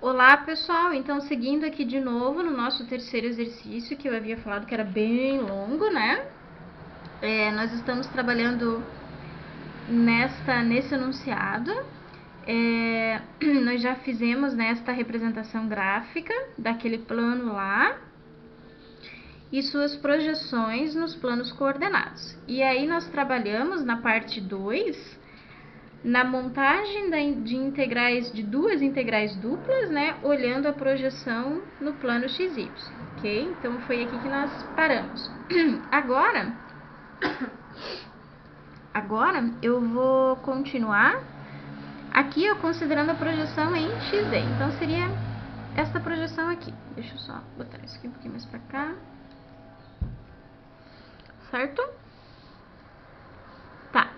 Olá, pessoal! Então, seguindo aqui de novo no nosso terceiro exercício, que eu havia falado que era bem longo, né? Nós estamos trabalhando nesse enunciado. Nós já fizemos esta representação gráfica daquele plano lá e suas projeções nos planos coordenados. E aí nós trabalhamos na parte 2 na montagem de integrais, de duas integrais duplas, né, olhando a projeção no plano XY, ok? Então, foi aqui que nós paramos. Agora eu vou continuar aqui, ó, considerando a projeção em XZ. Então, seria esta projeção aqui. Deixa eu só botar isso aqui um pouquinho mais pra cá. Certo? Tá.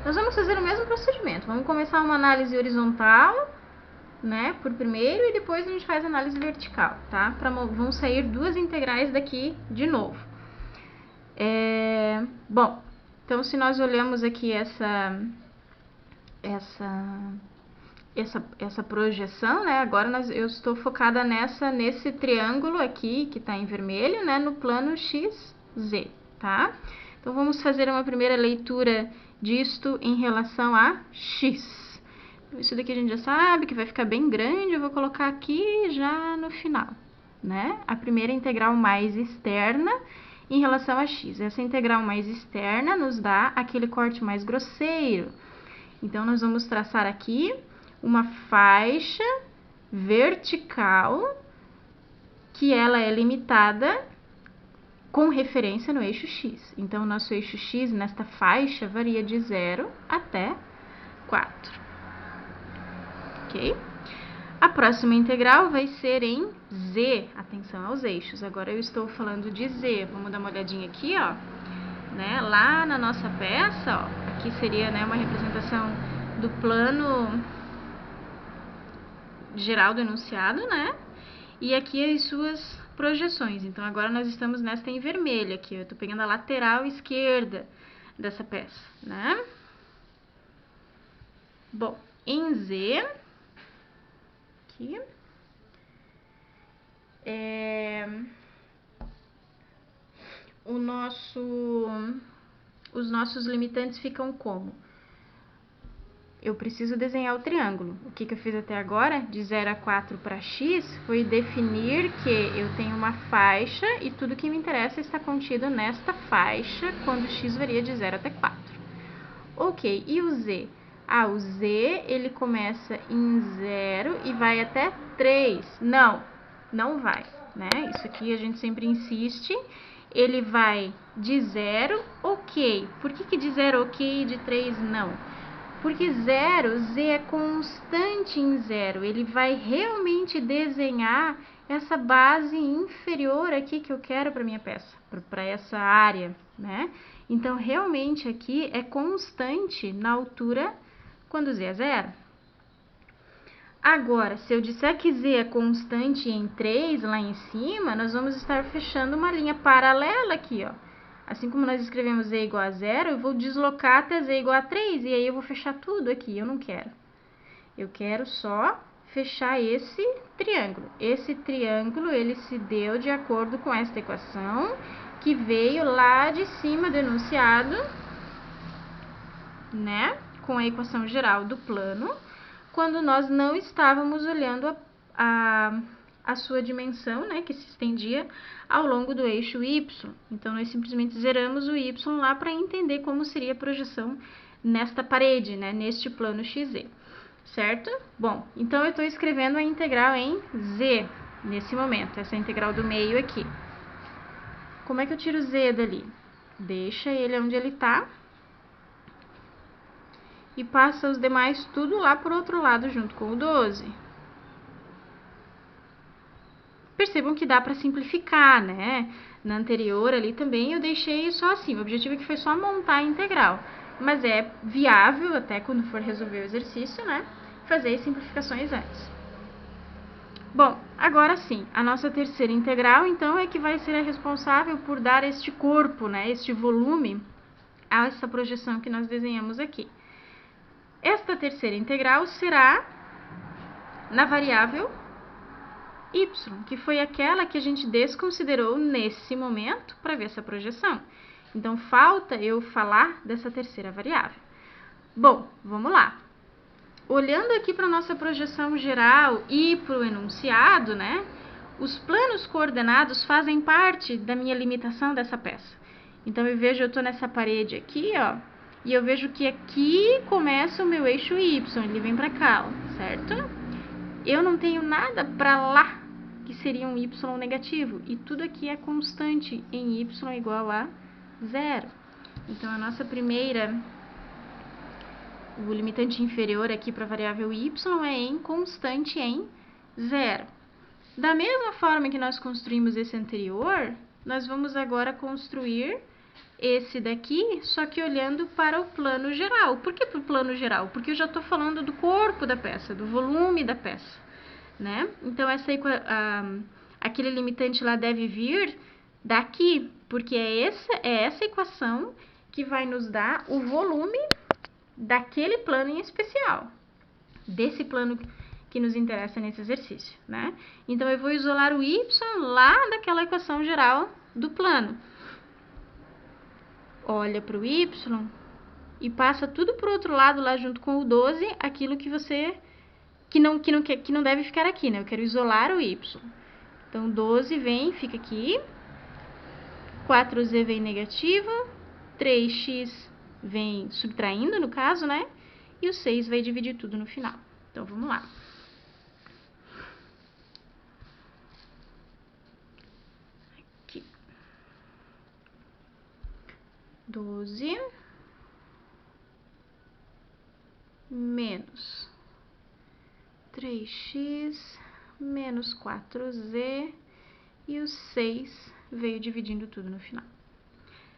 Nós vamos fazer o mesmo procedimento. Vamos começar uma análise horizontal, né, por primeiro, e depois a gente faz análise vertical, tá? Vão sair duas integrais daqui de novo. Bom, então se nós olhamos aqui essa projeção, né? Agora eu estou focada nesse triângulo aqui que está em vermelho, né? No plano XZ, tá? Então vamos fazer uma primeira leitura disto em relação a x. Isso daqui a gente já sabe que vai ficar bem grande, eu vou colocar aqui já no final, né? A primeira integral mais externa em relação a x. Essa integral mais externa nos dá aquele corte mais grosseiro. Então, nós vamos traçar aqui uma faixa vertical que ela é limitada com referência no eixo x. Então, o nosso eixo x nesta faixa varia de 0 até 4. Ok? A próxima integral vai ser em z. Atenção aos eixos. Agora eu estou falando de z. Vamos dar uma olhadinha aqui, ó. Né? Lá na nossa peça, ó, aqui seria, né, uma representação do plano geral do enunciado, né? E aqui as suas projeções. Então, agora nós estamos nesta em vermelho aqui. Eu estou pegando a lateral esquerda dessa peça, né? Bom, em Z, aqui, os nossos limitantes ficam como? Eu preciso desenhar o triângulo. O que eu fiz até agora, de 0 a 4 para x, foi definir que eu tenho uma faixa e tudo que me interessa está contido nesta faixa quando x varia de 0 até 4. Ok, e o z? O z, ele começa em 0 e vai até 3. Não vai, né? Isso aqui a gente sempre insiste. Ele vai de 0, ok. Por que de 0 ok e de 3 não? Porque 0, z é constante em 0. Ele vai realmente desenhar essa base inferior aqui que eu quero para minha peça, para essa área, né? Então, realmente aqui é constante na altura quando z é 0. Agora, se eu disser que z é constante em 3 lá em cima, nós vamos estar fechando uma linha paralela aqui, ó. Assim como nós escrevemos z igual a 0, eu vou deslocar até z igual a 3, e aí eu vou fechar tudo aqui, eu não quero. Eu quero só fechar esse triângulo. Esse triângulo, ele se deu de acordo com esta equação, que veio lá de cima do enunciado, né? Com a equação geral do plano, quando nós não estávamos olhando a sua dimensão, né, que se estendia ao longo do eixo y. Então, nós simplesmente zeramos o y lá para entender como seria a projeção nesta parede, né, neste plano XZ, certo? Bom, então eu estou escrevendo a integral em z nesse momento, essa integral do meio aqui. Como é que eu tiro z dali? Deixa ele onde ele está e passa os demais tudo lá por outro lado junto com o 12. Percebam que dá para simplificar, né? Na anterior ali também eu deixei só assim, o objetivo aqui foi só montar a integral. Mas é viável, até quando for resolver o exercício, né? Fazer as simplificações antes. Bom, agora sim, a nossa terceira integral, então, é que vai ser a responsável por dar este corpo, né? Este volume a essa projeção que nós desenhamos aqui. Esta terceira integral será na variável y, que foi aquela que a gente desconsiderou nesse momento para ver essa projeção. Então, falta eu falar dessa terceira variável. Bom, vamos lá. Olhando aqui para a nossa projeção geral e para o enunciado, né? Os planos coordenados fazem parte da minha limitação dessa peça. Então, eu estou nessa parede aqui, ó, e eu vejo que aqui começa o meu eixo Y, ele vem para cá, ó, certo? Eu não tenho nada para lá, que seria um Y negativo, e tudo aqui é constante em Y igual a 0. Então, a nossa primeira, o limitante inferior aqui para a variável Y é em constante em 0. Da mesma forma que nós construímos esse anterior, nós vamos agora construir esse daqui, só que olhando para o plano geral. Por que para o plano geral? Porque eu já estou falando do corpo da peça, do volume da peça, né? Então, aquele limitante lá deve vir daqui, porque é essa equação que vai nos dar o volume daquele plano em especial, desse plano que nos interessa nesse exercício, né? Então, eu vou isolar o y lá daquela equação geral do plano. Olha para o y e passa tudo para o outro lado lá junto com o 12, aquilo que você que não deve ficar aqui, né? Eu quero isolar o y. Então, 12 vem, fica aqui. 4z vem negativo. 3x vem subtraindo, no caso, né? E o 6 vai dividir tudo no final. Então, vamos lá. Aqui. 12 menos 3x menos 4z e o 6 veio dividindo tudo no final.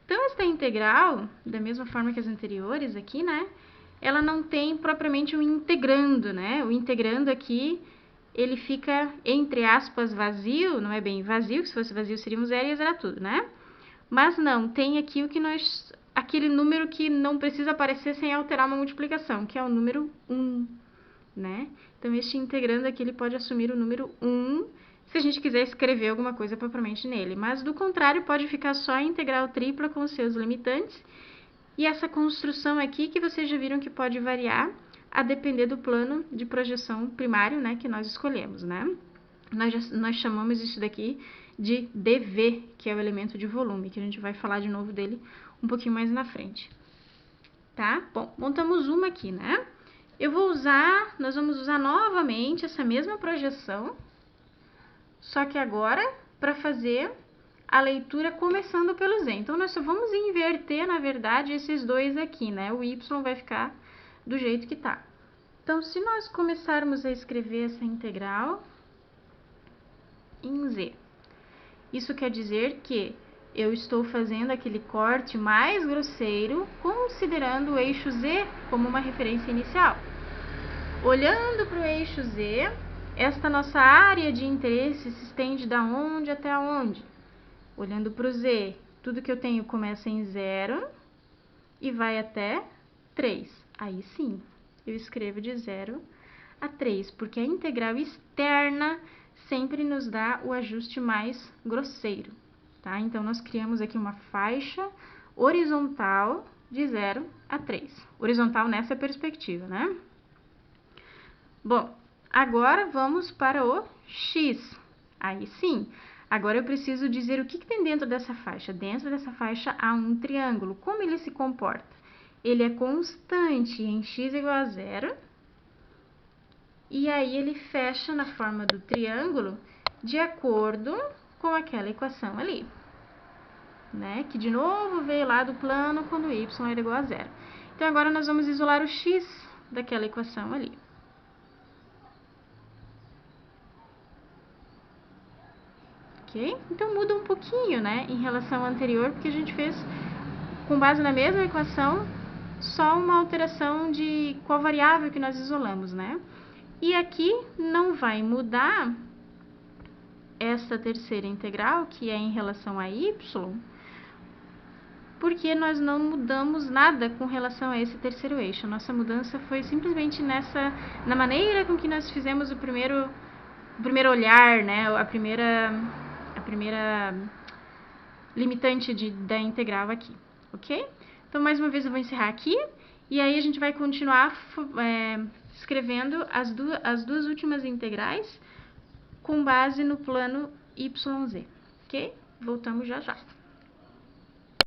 Então, esta integral, da mesma forma que as anteriores aqui, né? Ela não tem propriamente um integrando, né? O integrando aqui, ele fica, entre aspas, vazio, não é bem vazio, que se fosse vazio seria um zero e ia zerar tudo, né? Mas não, tem aqui aquele número que não precisa aparecer sem alterar uma multiplicação, que é o número 1, né? Então, este integrando aqui, ele pode assumir o número 1, se a gente quiser escrever alguma coisa propriamente nele. Mas, do contrário, pode ficar só a integral tripla com os seus limitantes. E essa construção aqui, que vocês já viram que pode variar a depender do plano de projeção primário, né, que nós escolhemos, né? Nós chamamos isso daqui de dV, que é o elemento de volume, que a gente vai falar de novo dele um pouquinho mais na frente. Tá? Bom, montamos uma aqui, né? Nós vamos usar novamente essa mesma projeção, só que agora para fazer a leitura começando pelo z. Então, nós só vamos inverter, na verdade, esses dois aqui, né? O y vai ficar do jeito que tá. Então, se nós começarmos a escrever essa integral em z, isso quer dizer que eu estou fazendo aquele corte mais grosseiro, considerando o eixo z como uma referência inicial. Olhando para o eixo z, esta nossa área de interesse se estende da onde até onde? Olhando para o z, tudo que eu tenho começa em 0 e vai até 3. Aí sim, eu escrevo de 0 a 3, porque a integral externa sempre nos dá o ajuste mais grosseiro, tá? Então, nós criamos aqui uma faixa horizontal de 0 a 3. Horizontal nessa perspectiva, né? Bom, agora vamos para o x. Aí sim, agora eu preciso dizer o que tem dentro dessa faixa. Dentro dessa faixa há um triângulo. Como ele se comporta? Ele é constante em x igual a 0. E aí, ele fecha na forma do triângulo de acordo com aquela equação ali, né? Que, de novo, veio lá do plano quando y era igual a 0. Então, agora nós vamos isolar o x daquela equação ali. Ok? Então, muda um pouquinho, né? Em relação ao anterior, porque a gente fez, com base na mesma equação, só uma alteração de qual variável que nós isolamos, né? E aqui não vai mudar essa terceira integral, que é em relação a y, porque nós não mudamos nada com relação a esse terceiro eixo. Nossa mudança foi simplesmente na maneira com que nós fizemos o primeiro olhar, né? A primeira limitante da integral aqui, ok? Então, mais uma vez eu vou encerrar aqui, e aí a gente vai continuar escrevendo as duas últimas integrais com base no plano YZ, ok? Voltamos já já.